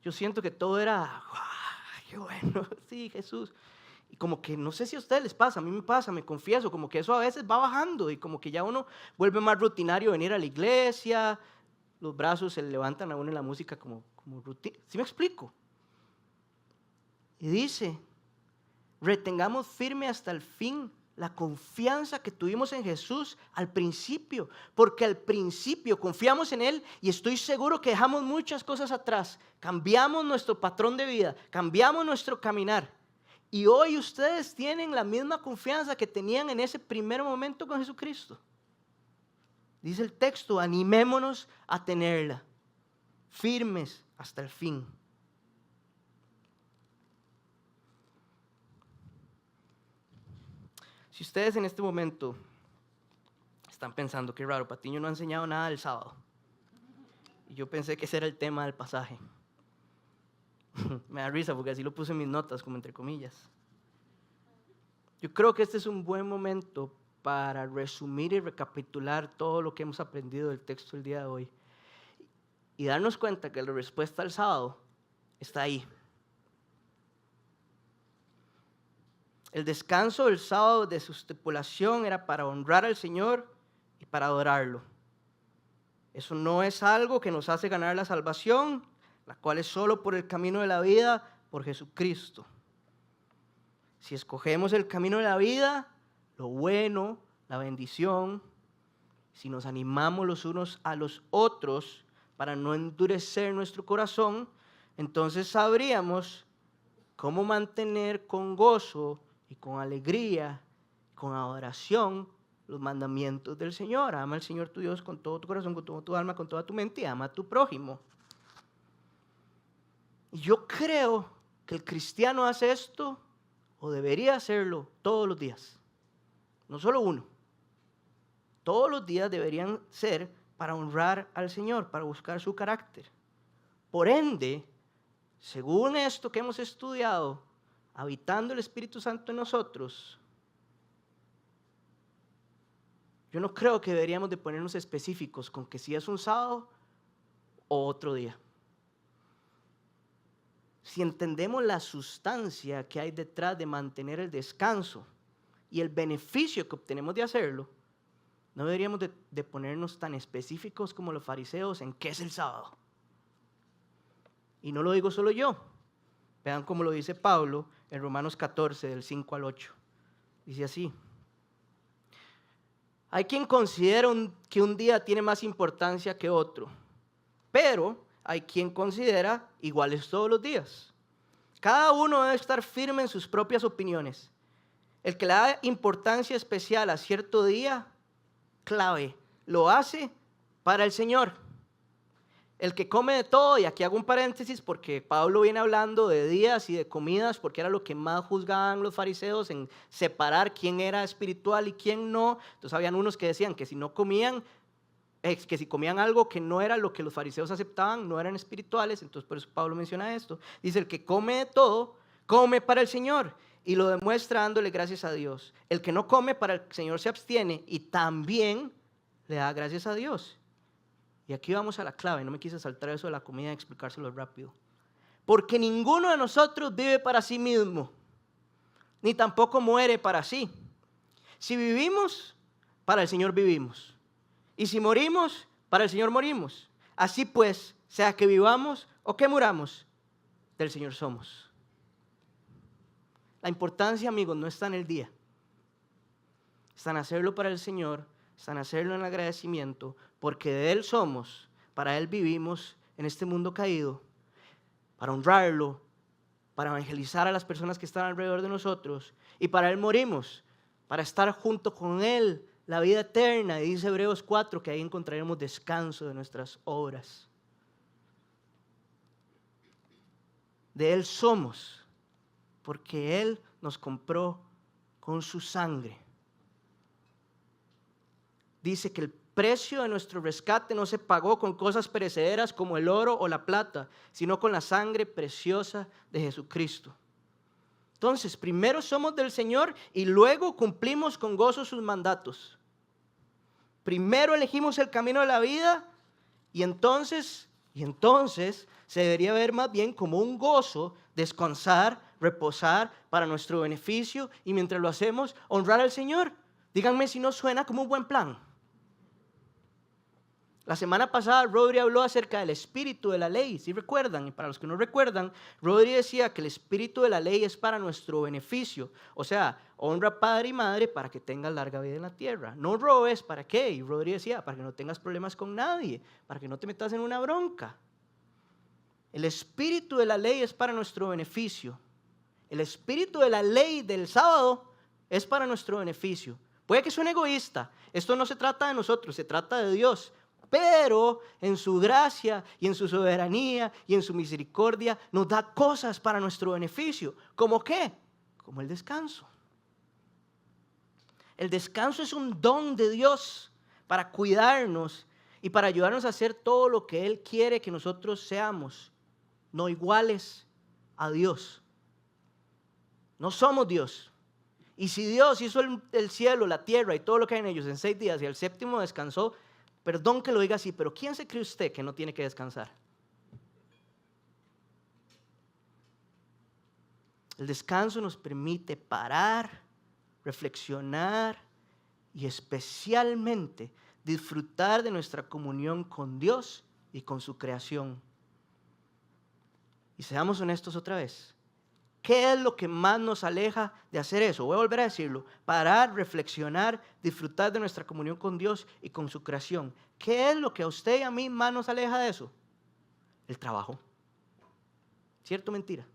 Speaker 1: Yo siento que todo era, ¡wow! ¡Qué bueno! Sí, Jesús. Y como que no sé si a ustedes les pasa, a mí me pasa, me confieso, como que eso a veces va bajando y como que ya uno vuelve más rutinario venir a la iglesia, los brazos se levantan a uno en la música como rutina. ¿Sí me explico? Y dice, retengamos firme hasta el fin la confianza que tuvimos en Jesús al principio, porque al principio confiamos en Él y estoy seguro que dejamos muchas cosas atrás, cambiamos nuestro patrón de vida, cambiamos nuestro caminar y hoy ustedes tienen la misma confianza que tenían en ese primer momento con Jesucristo. Dice el texto, animémonos a tenerla, firmes hasta el fin. Si ustedes en este momento están pensando, qué raro, Patiño no ha enseñado nada el sábado. Y yo pensé que ese era el tema del pasaje. Me da risa porque así lo puse en mis notas, como entre comillas. Yo creo que este es un buen momento para resumir y recapitular todo lo que hemos aprendido del texto el día de hoy. Y darnos cuenta que la respuesta al sábado está ahí. El descanso del sábado de su estipulación era para honrar al Señor y para adorarlo. Eso no es algo que nos hace ganar la salvación, la cual es solo por el camino de la vida, por Jesucristo. Si escogemos el camino de la vida, lo bueno, la bendición, si nos animamos los unos a los otros para no endurecer nuestro corazón, entonces sabríamos cómo mantener con gozo y con alegría, con adoración, los mandamientos del Señor. Ama al Señor tu Dios con todo tu corazón, con toda tu alma, con toda tu mente y ama a tu prójimo. Y yo creo que el cristiano hace esto, o debería hacerlo, todos los días. No solo uno. Todos los días deberían ser para honrar al Señor, para buscar su carácter. Por ende, según esto que hemos estudiado, habitando el Espíritu Santo en nosotros, yo no creo que deberíamos de ponernos específicos con que si es un sábado o otro día. Si entendemos la sustancia que hay detrás de mantener el descanso y el beneficio que obtenemos de hacerlo, no deberíamos de ponernos tan específicos como los fariseos en qué es el sábado. Y no lo digo solo yo. Vean cómo lo dice Pablo en Romanos 14, del 5 al 8. Dice así: hay quien considera que un día tiene más importancia que otro, pero hay quien considera iguales todos los días. Cada uno debe estar firme en sus propias opiniones. El que le da importancia especial a cierto día clave, lo hace para el Señor. El que come de todo, y aquí hago un paréntesis porque Pablo viene hablando de días y de comidas, porque era lo que más juzgaban los fariseos, en separar quién era espiritual y quién no. Entonces habían unos que decían que si no comían, que si comían algo que no era lo que los fariseos aceptaban, no eran espirituales. Entonces por eso Pablo menciona esto. Dice: el que come de todo, come para el Señor, y lo demuestra dándole gracias a Dios. El que no come para el Señor se abstiene y también le da gracias a Dios. Y aquí vamos a la clave. No me quise saltar eso de la comida y explicárselo rápido. Porque ninguno de nosotros vive para sí mismo, ni tampoco muere para sí. Si vivimos, para el Señor vivimos. Y si morimos, para el Señor morimos. Así pues, sea que vivamos o que muramos, del Señor somos. La importancia, amigos, no está en el día. Está en hacerlo para el Señor, está en hacerlo en agradecimiento, porque de Él somos, para Él vivimos en este mundo caído, para honrarlo, para evangelizar a las personas que están alrededor de nosotros, y para Él morimos, para estar junto con Él la vida eterna. Y dice Hebreos 4 que ahí encontraremos descanso de nuestras obras. De Él somos, porque Él nos compró con su sangre. Dice que el precio de nuestro rescate no se pagó con cosas perecederas como el oro o la plata, sino con la sangre preciosa de Jesucristo. Entonces, primero somos del Señor y luego cumplimos con gozo sus mandatos. Primero elegimos el camino de la vida y entonces se debería ver más bien como un gozo, descansar, reposar para nuestro beneficio, y mientras lo hacemos, honrar al Señor. Díganme si no suena como un buen plan. La semana pasada Rodri habló acerca del espíritu de la ley, ¿sí recuerdan? Y para los que no recuerdan, Rodri decía que el espíritu de la ley es para nuestro beneficio. O sea, honra a padre y madre para que tengas larga vida en la tierra. No robes, ¿para qué? Y Rodri decía: para que no tengas problemas con nadie, para que no te metas en una bronca. El espíritu de la ley es para nuestro beneficio. El espíritu de la ley del sábado es para nuestro beneficio. Puede que suene egoísta. Esto no se trata de nosotros, se trata de Dios. Pero en su gracia y en su soberanía y en su misericordia nos da cosas para nuestro beneficio. ¿Cómo qué? Como el descanso. El descanso es un don de Dios para cuidarnos y para ayudarnos a hacer todo lo que Él quiere que nosotros seamos, no iguales a Dios. No somos Dios. Y si Dios hizo el cielo, la tierra y todo lo que hay en ellos en 6 días y el séptimo descansó, perdón que lo diga así, pero ¿quién se cree usted que no tiene que descansar? El descanso nos permite parar, reflexionar y especialmente disfrutar de nuestra comunión con Dios y con su creación. Y seamos honestos otra vez. ¿Qué es lo que más nos aleja de hacer eso? Voy a volver a decirlo: parar, reflexionar, disfrutar de nuestra comunión con Dios y con su creación. ¿Qué es lo que a usted y a mí más nos aleja de eso? El trabajo. ¿Cierto o mentira?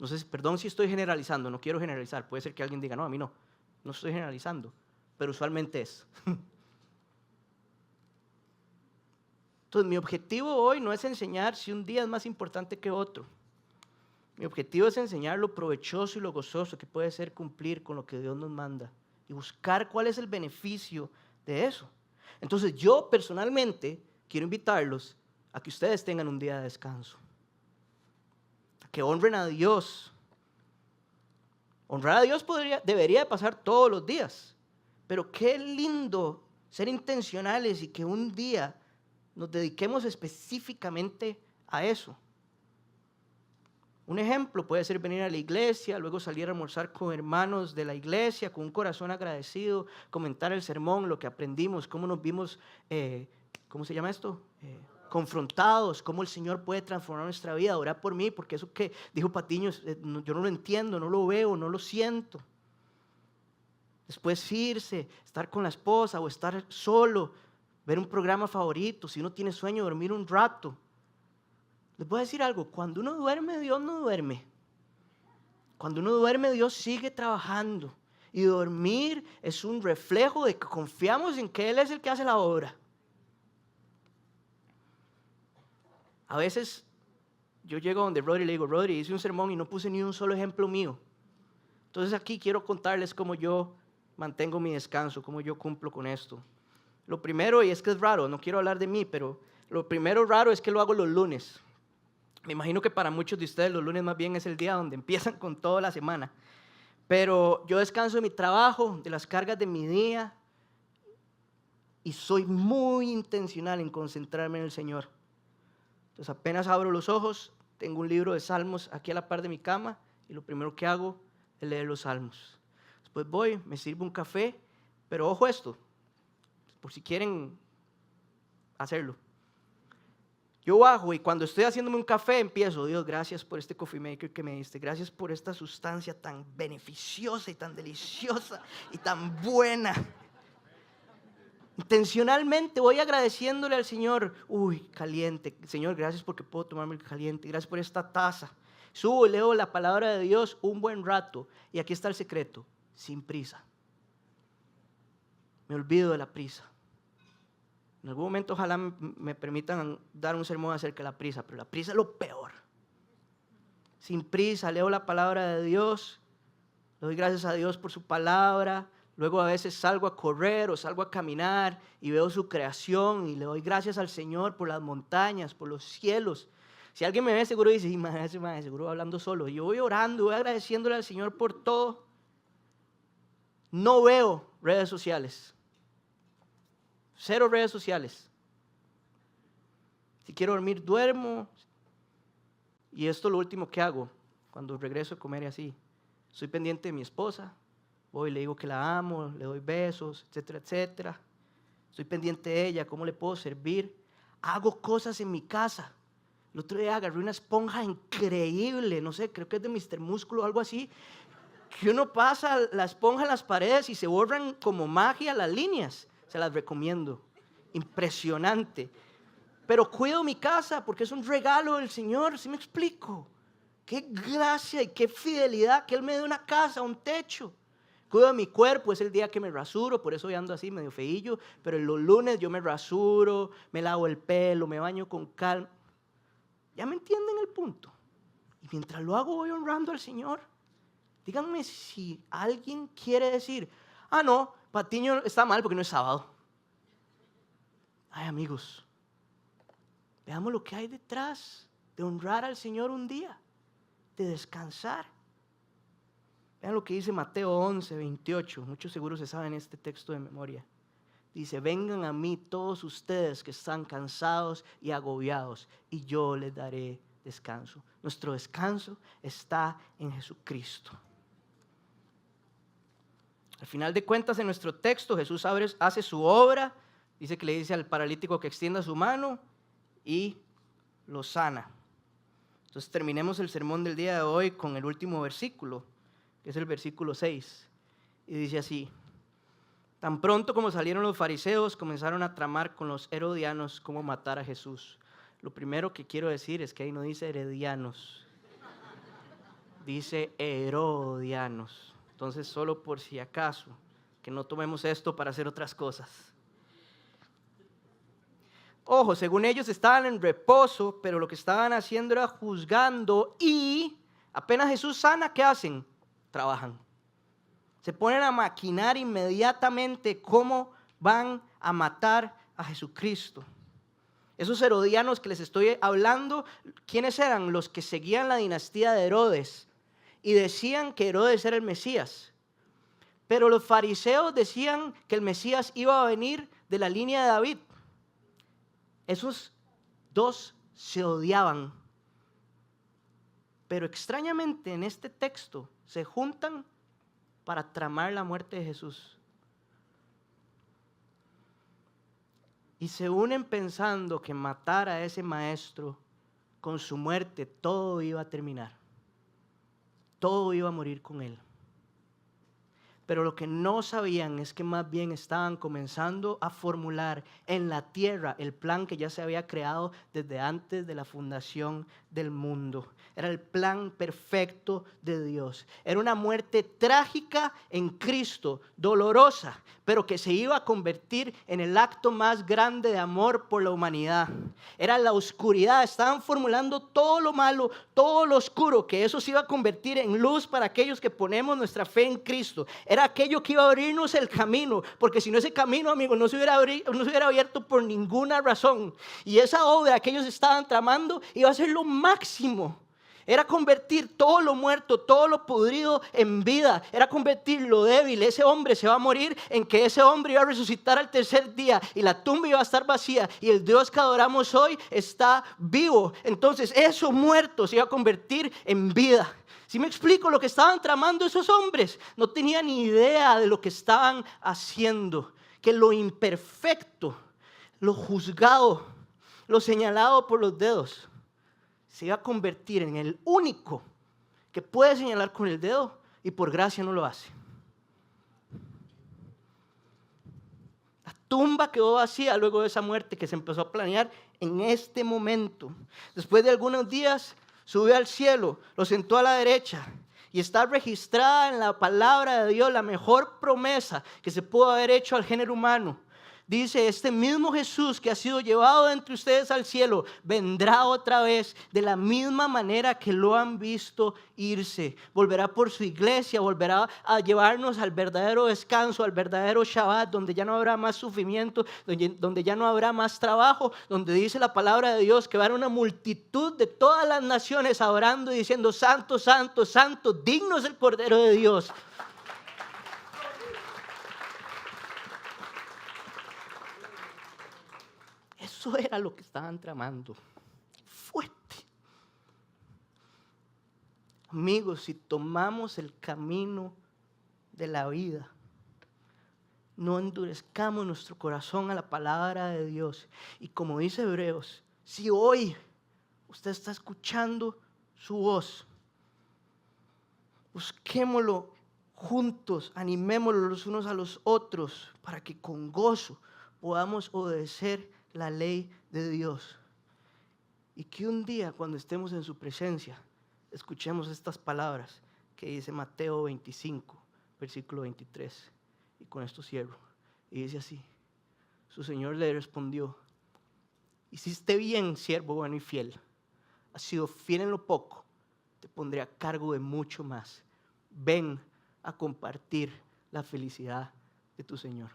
Speaker 1: No sé, perdón si estoy generalizando, no quiero generalizar. Puede ser que alguien diga: no, a mí no estoy generalizando, pero usualmente es. Entonces mi objetivo hoy no es enseñar si un día es más importante que otro. Mi objetivo es enseñar lo provechoso y lo gozoso que puede ser cumplir con lo que Dios nos manda y buscar cuál es el beneficio de eso. Entonces yo personalmente quiero invitarlos a que ustedes tengan un día de descanso, a que honren a Dios. Honrar a Dios debería de pasar todos los días, pero qué lindo ser intencionales y que un día nos dediquemos específicamente a eso. Un ejemplo puede ser venir a la iglesia, luego salir a almorzar con hermanos de la iglesia, con un corazón agradecido, comentar el sermón, lo que aprendimos, cómo nos vimos, ¿cómo se llama esto? Confrontados, cómo el Señor puede transformar nuestra vida. Orar por mí, porque eso que dijo Patiño, yo no lo entiendo, no lo veo, no lo siento. Después irse, estar con la esposa o estar solo, ver un programa favorito, si uno tiene sueño, dormir un rato. Les voy a decir algo, cuando uno duerme, Dios no duerme. Cuando uno duerme, Dios sigue trabajando. Y dormir es un reflejo de que confiamos en que Él es el que hace la obra. A veces yo llego donde Rodri y le digo, Rodri, hice un sermón y no puse ni un solo ejemplo mío. Entonces aquí quiero contarles cómo yo mantengo mi descanso, cómo yo cumplo con esto. Lo primero, y es que es raro, no quiero hablar de mí, pero lo primero raro es que lo hago los lunes. Me imagino que para muchos de ustedes los lunes más bien es el día donde empiezan con toda la semana. Pero yo descanso de mi trabajo, de las cargas de mi día, y soy muy intencional en concentrarme en el Señor. Entonces apenas abro los ojos, tengo un libro de salmos aquí a la par de mi cama, y lo primero que hago es leer los salmos. Después voy, me sirvo un café, pero ojo esto, por si quieren hacerlo. Yo bajo y cuando estoy haciéndome un café empiezo, Dios, gracias por este coffee maker que me diste, gracias por esta sustancia tan beneficiosa y tan deliciosa y tan buena. Intencionalmente voy agradeciéndole al Señor, caliente, Señor, gracias porque puedo tomarme el caliente, gracias por esta taza. Subo y leo la palabra de Dios un buen rato y aquí está el secreto, sin prisa. Me olvido de la prisa. En algún momento ojalá me permitan dar un sermón acerca de la prisa, pero la prisa es lo peor. Sin prisa, leo la palabra de Dios, le doy gracias a Dios por su palabra, luego a veces salgo a correr o salgo a caminar y veo su creación y le doy gracias al Señor por las montañas, por los cielos. Si alguien me ve seguro dice, seguro va hablando solo. Yo voy orando, voy agradeciéndole al Señor por todo. No veo redes sociales. 0 redes sociales. Si quiero dormir, duermo. Y esto es lo último que hago cuando regreso a comer y así. Estoy pendiente de mi esposa. Voy y le digo que la amo, le doy besos, etcétera, etcétera. Estoy pendiente de ella, cómo le puedo servir. Hago cosas en mi casa. El otro día agarré una esponja increíble, no sé, creo que es de Mr. Músculo o algo así, que uno pasa la esponja en las paredes y se borran como magia las líneas. Se las recomiendo. Impresionante. Pero cuido mi casa porque es un regalo del Señor, ¿sí me explico? Qué gracia y qué fidelidad que Él me dé una casa, un techo. Cuido de mi cuerpo, es el día que me rasuro, por eso yo ando así medio feillo, pero los lunes yo me rasuro, me lavo el pelo, me baño con calma. ¿Ya me entienden el punto? Y mientras lo hago voy honrando al Señor. Díganme si alguien quiere decir, no, Patiño está mal porque no es sábado. Ay, amigos, veamos lo que hay detrás de honrar al Señor un día, de descansar. Vean lo que dice Mateo 11, 28. Muchos seguro se saben este texto de memoria. Dice, vengan a mí todos ustedes que están cansados y agobiados, y yo les daré descanso. Nuestro descanso está en Jesucristo. Al final de cuentas, en nuestro texto, Jesús hace su obra, dice que le dice al paralítico que extienda su mano y lo sana. Entonces terminemos el sermón del día de hoy con el último versículo, que es el versículo 6, y dice así, tan pronto como salieron los fariseos, comenzaron a tramar con los herodianos cómo matar a Jesús. Lo primero que quiero decir es que ahí no dice heredianos, dice herodianos. Entonces, solo por si acaso, que no tomemos esto para hacer otras cosas. Ojo, según ellos estaban en reposo, pero lo que estaban haciendo era juzgando y Apenas Jesús sana, ¿qué hacen? Trabajan. Se ponen a maquinar inmediatamente cómo van a matar a Jesucristo. Esos herodianos que les estoy hablando, ¿quiénes eran? Los que seguían la dinastía de Herodes y decían que Herodes era el Mesías. Pero los fariseos decían que el Mesías iba a venir de la línea de David. Esos dos se odiaban. Pero extrañamente en este texto se juntan para tramar la muerte de Jesús. Y se unen pensando que matar a ese maestro, con su muerte, todo iba a terminar. Todo iba a morir con él. Pero lo que no sabían es que más bien estaban comenzando a formular en la tierra el plan que ya se había creado desde antes de la fundación del mundo. Era el plan perfecto de Dios. Era una muerte trágica en Cristo, dolorosa, pero que se iba a convertir en el acto más grande de amor por la humanidad. Era la oscuridad, estaban formulando todo lo malo, todo lo oscuro, que eso se iba a convertir en luz para aquellos que ponemos nuestra fe en Cristo. Era aquello que iba a abrirnos el camino, porque si no, ese camino, amigos, no se hubiera abierto por ninguna razón. Y esa obra que ellos estaban tramando iba a ser lo máximo. Era convertir todo lo muerto, todo lo podrido en vida. Era convertir lo débil. Ese hombre se va a morir, en que ese hombre iba a resucitar al tercer día y la tumba iba a estar vacía y el Dios que adoramos hoy está vivo. Entonces eso muerto se iba a convertir en vida. ¿Sí me explico lo que estaban tramando esos hombres? No tenían ni idea de lo que estaban haciendo. Que lo imperfecto, lo juzgado, lo señalado por los dedos, se iba a convertir en el único que puede señalar con el dedo y por gracia no lo hace. La tumba quedó vacía luego de esa muerte que se empezó a planear en este momento. Después de algunos días subió al cielo, lo sentó a la derecha y está registrada en la palabra de Dios la mejor promesa que se pudo haber hecho al género humano. Dice, este mismo Jesús que ha sido llevado entre ustedes al cielo, vendrá otra vez de la misma manera que lo han visto irse. Volverá por su iglesia, volverá a llevarnos al verdadero descanso, al verdadero Shabbat, donde ya no habrá más sufrimiento, donde ya no habrá más trabajo, donde dice la palabra de Dios que va a haber una multitud de todas las naciones adorando y diciendo, santo, santo, santo, digno es el Cordero de Dios. Eso era lo que estaban tramando. Fuerte. Amigos, si tomamos el camino de la vida, no endurezcamos nuestro corazón a la palabra de Dios. Y como dice Hebreos, si hoy usted está escuchando su voz, busquémoslo juntos, animémoslo los unos a los otros para que con gozo podamos obedecer la ley de Dios. Y que un día cuando estemos en su presencia escuchemos estas palabras que dice Mateo 25, versículo 23. Y con esto cierro. Y dice así: su Señor le respondió: hiciste bien, siervo bueno y fiel. Has sido fiel en lo poco, te pondré a cargo de mucho más. Ven a compartir la felicidad de tu Señor.